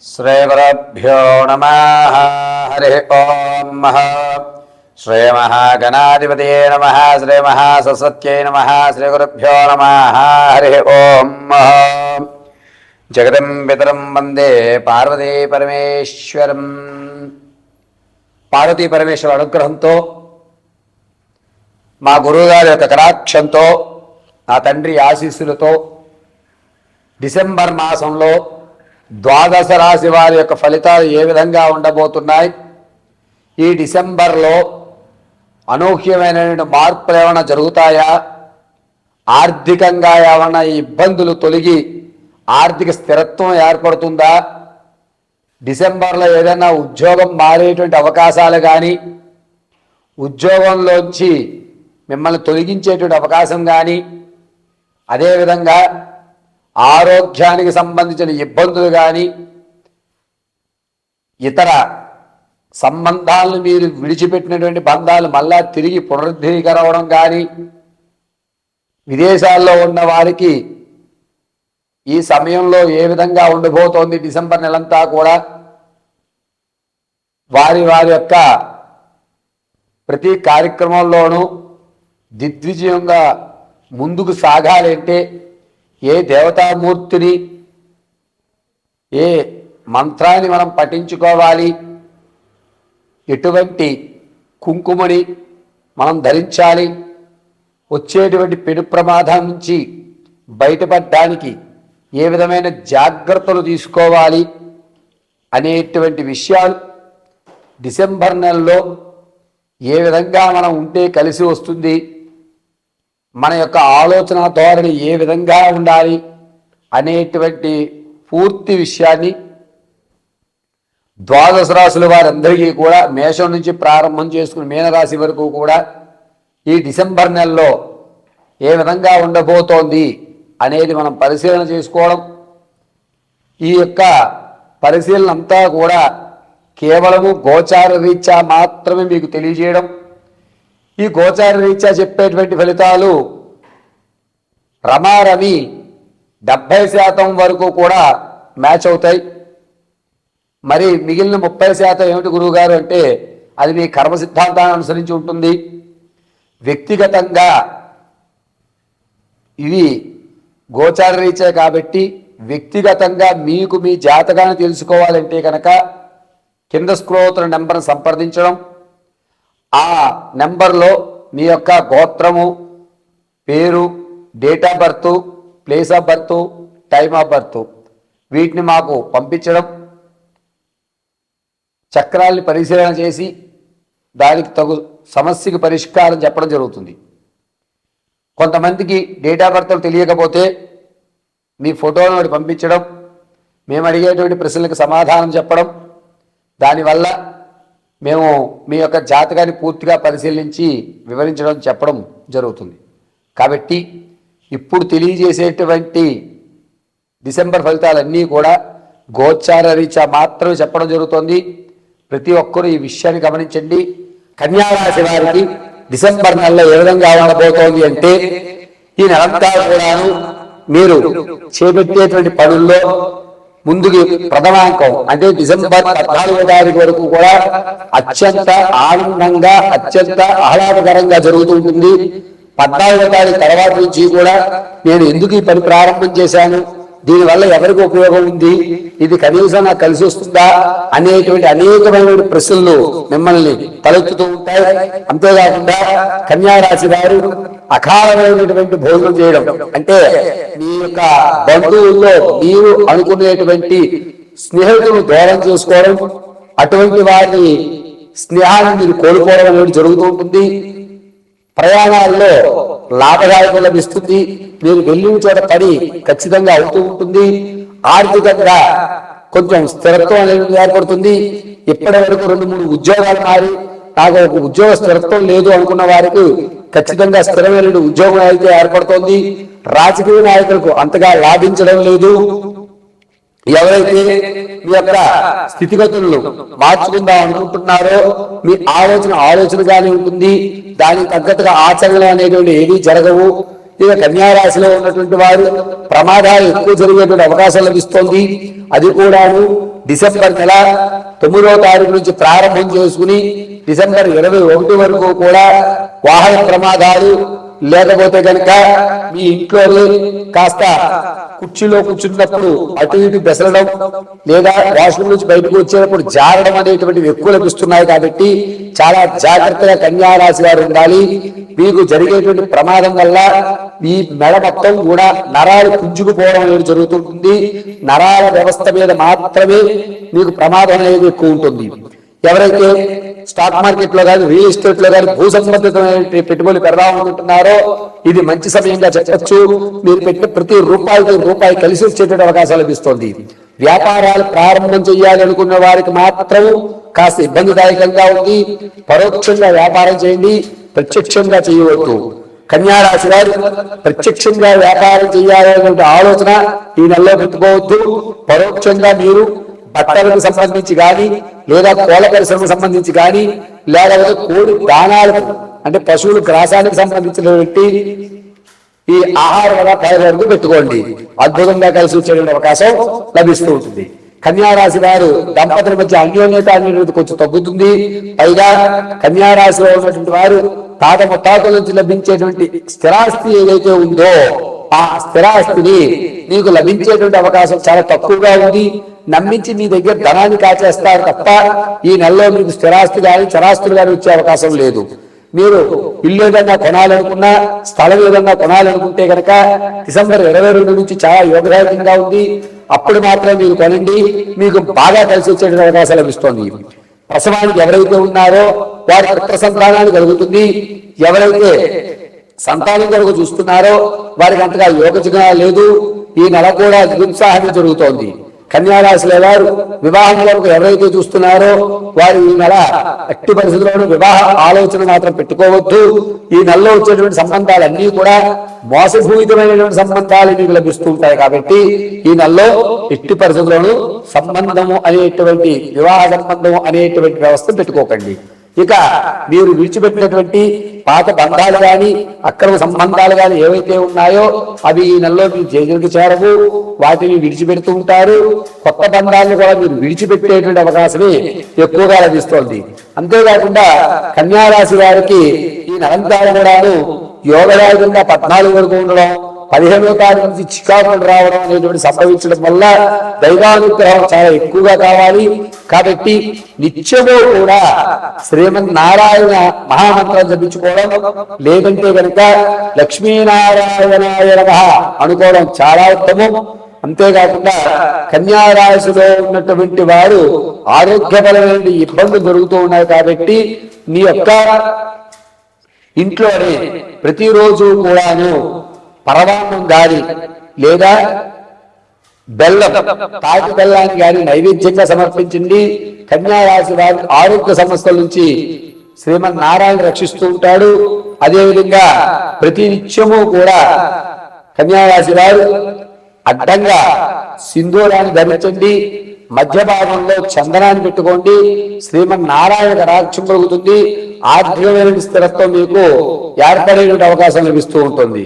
श्रीगुरुभ्यो नमः। हरि ओम। श्रीमहागणाधिपतये नमः। श्रीमहासरस्वत्यै नमः। श्रीगुरुभ्यो नमः। हरि ओम। जगदं पितरं वंदे पार्वती परमेश्वरं। पार्वती परमेश्वर अनुग्रहंतो మా గురువుగారి యొక్క కటాక్షంతో నా తండ్రి ఆశీస్సులతో డిసెంబర్ మాసంలో ద్వాదశ రాశి వారి యొక్క ఫలితాలు ఏ విధంగా ఉండబోతున్నాయి, ఈ డిసెంబర్లో అనూహ్యమైన మార్పులు ఏమైనా జరుగుతాయా, ఆర్థికంగా ఏమైనా ఇబ్బందులు తొలగి ఆర్థిక స్థిరత్వం ఏర్పడుతుందా, డిసెంబర్లో ఏదైనా ఉద్యోగం మారేటువంటి అవకాశాలు కానీ, ఉద్యోగంలోంచి మిమ్మల్ని తొలగించేటువంటి అవకాశం కానీ, అదేవిధంగా ఆరోగ్యానికి సంబంధించిన ఇబ్బందులు కానీ, ఇతర సంబంధాలను మీరు విడిచిపెట్టినటువంటి బంధాలు మళ్ళా తిరిగి పునరుద్ధరీకరవడం కానీ, విదేశాల్లో ఉన్న వారికి ఈ సమయంలో ఏ విధంగా ఉండబోతోంది డిసెంబర్ నెలంతా కూడా, వారి వారి యొక్క ప్రతి కార్యక్రమంలోనూ దిగ్విజయంగా ముందుకు సాగాలంటే ఏ దేవతామూర్తిని, ఏ మంత్రాన్ని మనం పఠించుకోవాలి, ఎటువంటి కుంకుమని మనం ధరించాలి, వచ్చేటువంటి పెను ప్రమాదం నుంచి బయటపడడానికి ఏ విధమైన జాగ్రత్తలు తీసుకోవాలి అనేటువంటి విషయాలు డిసెంబర్ నెలలో ఏ విధంగా మనం ఉంటే కలిసి వస్తుంది, మన యొక్క ఆలోచన ధోరణి ఏ విధంగా ఉండాలి అనేటువంటి పూర్తి విషయాన్ని ద్వాదశ రాశుల వారందరికీ కూడా మేషం నుంచి ప్రారంభం చేసుకుని మీనరాశి వరకు కూడా ఈ డిసెంబర్ నెలలో ఏ విధంగా ఉండబోతోంది అనేది మనం పరిశీలన చేసుకోవడం, ఈ యొక్క పరిశీలన అంతా కూడా కేవలము గోచార రీత్యా మాత్రమే మీకు తెలియజేయడం. ఈ గోచార రీత్యా చెప్పేటువంటి ఫలితాలు రమారమి 70% వరకు కూడా మ్యాచ్ అవుతాయి. మరి మిగిలిన 30% ఏమిటి గురువుగారు అంటే, అది మీ కర్మ సిద్ధాంతాన్ని అనుసరించి ఉంటుంది. వ్యక్తిగతంగా ఇవి గోచార రీత్యా కాబట్టి వ్యక్తిగతంగా మీకు మీ జాతకాన్ని తెలుసుకోవాలంటే కనుక కింద స్క్రోల్ అవుతున్న నెంబర్ని సంప్రదించడం, ఆ నెంబర్లో మీ యొక్క గోత్రము, పేరు, date of birth, place of birth, time of birth వీటిని మాకు పంపించడం, చక్రాల్ని పరిశీలన చేసి దానికి తగు సమస్యకి పరిష్కారం చెప్పడం జరుగుతుంది. కొంతమందికి డేట్ ఆఫ్ బర్త్ తెలియకపోతే మీ ఫోటోను పంపించడం, మేము అడిగేటువంటి ప్రశ్నలకు సమాధానం చెప్పడం, దానివల్ల మేము మీ యొక్క జాతకాన్ని పూర్తిగా పరిశీలించి వివరించడం చెప్పడం జరుగుతుంది. కాబట్టి ఇప్పుడు తెలియజేసేటువంటి డిసెంబర్ ఫలితాలన్నీ కూడా గోచార రీత్యా మాత్రమే చెప్పడం జరుగుతుంది. ప్రతి ఒక్కరూ ఈ విషయాన్ని గమనించండి. కన్యారాశి వారికి డిసెంబర్ నెలలో ఏ విధంగా ఉండబోతోంది అంటే, ఈ నెలంతా కూడాను మీరు చేపట్టేటువంటి పనుల్లో ముందుకి ప్రథమాంకం అంటే డిసెంబర్ 14వ తారీఖు వరకు కూడా అత్యంత ఆనందంగా, అత్యంత ఆహ్లాదకరంగా జరుగుతుంటుంది. 14వ తారీఖు తర్వాత నుంచి కూడా నేను ఎందుకు ఈ పని ప్రారంభం చేశాను, దీనివల్ల ఎవరికి ఉపయోగం ఉంది, ఇది కనీసం నాకు కలిసి వస్తుందా అనేటువంటి అనేకమైన ప్రశ్నలు మిమ్మల్ని తలెత్తుతూ ఉంటాయి. అంతేకాకుండా కన్యారాశి వారు అకాలమైనటువంటి భోజనం చేయడం అంటే, మీ యొక్క బంధువుల్లో మీరు అనుకునేటువంటి స్నేహితులను దూరం చేసుకోవడం, అటువంటి వారి స్నేహాన్ని మీరు కోల్పోవడం అనేది జరుగుతూ ఉంటుంది. ప్రయాణాల్లో లాభదాయకం లభిస్తుంది. మీరు వెళ్ళిన చోట పని ఖచ్చితంగా అవుతూ ఉంటుంది. ఆర్థికంగా కొంచెం స్థిరత్వం అనేది ఏర్పడుతుంది. ఇప్పటి వరకు 2-3 ఉద్యోగాలు మారి నాకు ఒక ఉద్యోగ స్థిరత్వం లేదు అనుకున్న వారికి ఖచ్చితంగా స్థిరమైన ఉద్యోగం అయితే ఏర్పడుతోంది. రాజకీయ నాయకులకు అంతగా లాభించడం లేదు. ఎవరైతే మీ యొక్క స్థితిగతులను మార్చుకుందాం అనుకుంటున్నారో మీ ఆలోచనగానే ఉంటుంది. దానికి తగ్గట్టుగా ఆచరణలు అనేటువంటి ఏవి జరగవు. ఇక కన్యారాశిలో ఉన్నటువంటి వారు ప్రమాదాలు ఎక్కువ జరిగేటువంటి అవకాశం లభిస్తోంది. అది కూడాను డిసెంబర్ నెల 9వ తారీఖు నుంచి ప్రారంభం చేసుకుని డిసెంబర్ 21 వరకు కూడా వాహన ప్రమాదాలు, లేకపోతే కనుక మీ ఇంట్లో కాస్త కుర్చీలో కూర్చున్నప్పుడు అటు ఇటు బెసరడం, లేదా వాష్రూమ్ నుంచి బయటకు వచ్చేటప్పుడు జారడం అనేటువంటివి ఎక్కువ లభిస్తున్నాయి. కాబట్టి చాలా జాగ్రత్తగా కన్యారాశి వారు ఉండాలి. మీకు జరిగేటువంటి ప్రమాదం వల్ల ఈ మెడ మొత్తం కూడా నరాలు పుంజుకుపోవడం అనేది జరుగుతుంటుంది. నరాల వ్యవస్థ మీద మాత్రమే మీకు ప్రమాదం అనేది ఎక్కువ ఉంటుంది. ఎవరైతే స్టాక్ మార్కెట్ లో కానీ, రియల్ ఎస్టేట్ లో కానీ భూ సంబంధితమైన పెట్టుబడులు పెడదామనుకుంటున్నారో ఇది మంచి సమయంగా చెప్పచ్చు. మీరు పెట్టిన ప్రతి రూపాయి కలిసి వచ్చేటువంటి అవకాశాలు లభిస్తుంది. వ్యాపారాలు ప్రారంభం చేయాలి అనుకున్న వారికి మాత్రం కాస్త ఇబ్బందిదాయకంగా ఉంది. పరోక్షంగా వ్యాపారం చేయండి, ప్రత్యక్షంగా చేయవద్దు. కన్యారాశి వారు ప్రత్యక్షంగా వ్యాపారం చేయాలనే ఆలోచన ఈ నెలలో పెట్టుకోవద్దు. పరోక్షంగా మీరు బట్టలకు సంబంధించి కానీ, లేదా కోళ్ళ పరిశ్రమకు సంబంధించి కానీ, లేకపోతే కోడి దానాలకు అంటే పశువులు గ్రాసానికి సంబంధించినటువంటి ఈ ఆహార పదార్థాల వరకు పెట్టుకోండి. అద్భుతంగా కలిసి వచ్చేటువంటి అవకాశం లభిస్తూ ఉంటుంది. కన్యారాశి వారు దంపతుల మధ్య అన్యోన్యత అనేది కొంచెం తగ్గుతుంది. పైగా కన్యారాశిలో ఉన్నటువంటి వారు తాత ముత్తాతల నుంచి లభించేటువంటి స్థిరాస్తి ఏదైతే ఉందో ఆ స్థిరాస్తిని మీకు లభించేటువంటి అవకాశం చాలా తక్కువగా ఉంది. నమ్మించి మీ దగ్గర ధనాన్ని కాచేస్తారు తప్ప ఈ నెలలో మీకు స్థిరాస్తి కానీ చరాస్తులు కానీ వచ్చే అవకాశం లేదు. మీరు ఇల్లు ఏదన్నా కొనాలనుకున్నా, స్థలం ఏదన్నా కొనాలనుకుంటే కనుక డిసెంబర్ 22 నుంచి చాలా యోగదాయకంగా ఉంది. అప్పుడు మాత్రం మీరు కొనండి, మీకు బాగా కలిసి వచ్చే అవకాశాలు లభిస్తుంది. ప్రసవానికి ఎవరైతే ఉన్నారో వారి పుత్ర సంతానాన్ని కలుగుతుంది. ఎవరైతే సంతానం కొరకు చూస్తున్నారో వారికి అంతగా యోగజగా లేదు. ఈ నెల కూడా నిరుత్సాహంగా జరుగుతోంది. కన్యారాశిలో వారు వివాహం కొరకు ఎవరైతే చూస్తున్నారో వారు ఈ నెల ఎట్టి పరిస్థితుల్లోనూ వివాహ ఆలోచన మాత్రం పెట్టుకోవద్దు. ఈ నెలలో వచ్చేటువంటి సంబంధాలన్నీ కూడా మోసభూయితమైనటువంటి సంబంధాలు మీకు లభిస్తూ ఉంటాయి. కాబట్టి ఈ నెలలో ఎట్టి పరిస్థితుల్లోనూ సంబంధము అనేటువంటి వివాహ సంబంధము అనేటువంటి వ్యవస్థ పెట్టుకోకండి. ఇక మీరు విడిచిపెట్టినటువంటి పాత బంధాలు కానీ, అక్రమ సంబంధాలు కానీ ఏవైతే ఉన్నాయో అవి ఈ నెలలో మీరు జైలుకి చేరవు. వాటిని విడిచిపెడుతూ ఉంటారు. కొత్త బంధాలను కూడా మీరు విడిచిపెట్టేటువంటి అవకాశమే ఎక్కువగా లభిస్తోంది. అంతేకాకుండా కన్యారాశి వారికి ఈ నెలంతా కూడాను యోగదాయకంగా 14 వరకు ఉండడం, 15వ తారీఖు నుంచి చికాకులు రావడం అనేటువంటి సంభవించడం వల్ల దైవానుగ్రహం చాలా ఎక్కువగా కావాలి. కాబట్టి నిత్యము కూడా శ్రీమన్నారాయణ మహామంత్రం జపించుకోవడం, లేదంటే కనుక లక్ష్మీనారాయణాయ నమః అనుకోవడం చాలా ఉత్తమం. అంతేకాకుండా కన్యారాశిలో ఉన్నటువంటి వారు ఆరోగ్యపరమైన ఇబ్బందులు జరుగుతూ ఉన్నాయి. కాబట్టి మీ యొక్క ఇంట్లోనే ప్రతిరోజు కూడాను పరమాన్నం గాని, లేదా బెల్లం, తాటి బెల్లాన్ని గాని నైవేద్యంగా సమర్పించండి. కన్యారాశి వారి ఆరోగ్య సమస్యల నుంచి శ్రీమన్నారాయణ రక్షిస్తూ ఉంటాడు. అదేవిధంగా ప్రతి నిత్యము కూడా కన్యారాశి వారు అడ్డంగా సింధూరాన్ని ధరించండి. మధ్య భాగంలో చందనాన్ని పెట్టుకోండి. శ్రీమన్నారాయణ కటాక్షం కలుగుతుంది. ఆర్థికమైన స్థిరత్వం మీకు ఏర్పడే అవకాశం లభిస్తూ ఉంటుంది.